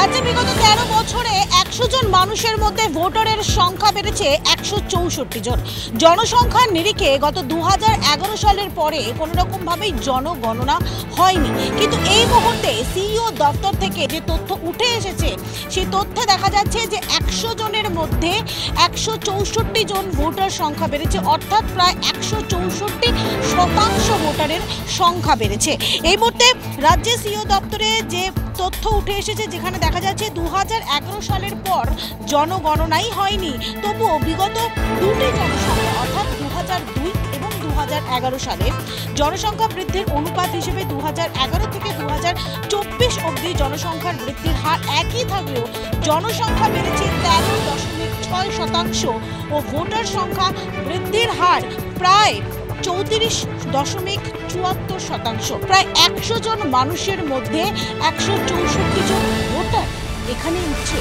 রাজ্যে বিগত 13 বছরে 100 জন মানুষের মধ্যে ভোটারের সংখ্যা বেড়েছে 164 জন। জনসংখ্যার নিরিখে গত 2011 সালের পরে কোনো রকম ভাবেই জনগণনা হয়নি, কিন্তু এই মুহূর্তে সিইও দপ্তর থেকে যে তথ্য উঠে এসেছে সেই তথ্যে দেখা যাচ্ছে যে 100 জনের মধ্যে 164 জন ভোটার সংখ্যা বেড়েছে, অর্থাৎ প্রায় 164% ভোটারের সংখ্যা বেড়েছে। এই মুহূর্তে রাজ্যে সিইও দপ্তরে যে তথ্য উঠে এসেছে, যেখানে দেখা যাচ্ছে 2011 সালের পর জনগণনাই হয়নি, তবুও বিগত দুটি জনসংখ্যা অর্থাৎ 2002 এবং 2011 সালে জনসংখ্যা বৃদ্ধির অনুপাত হিসেবে 2011 থেকে 2024 অবধি জনসংখ্যার বৃদ্ধির হার একই থাকলেও জনসংখ্যা বেড়েছে 13.6% ও ভোটার সংখ্যা বৃদ্ধির হার প্রায় 34.74%। প্রায় 100 জন মানুষের মধ্যে 164 জন ভোটার। এখানে উঠছে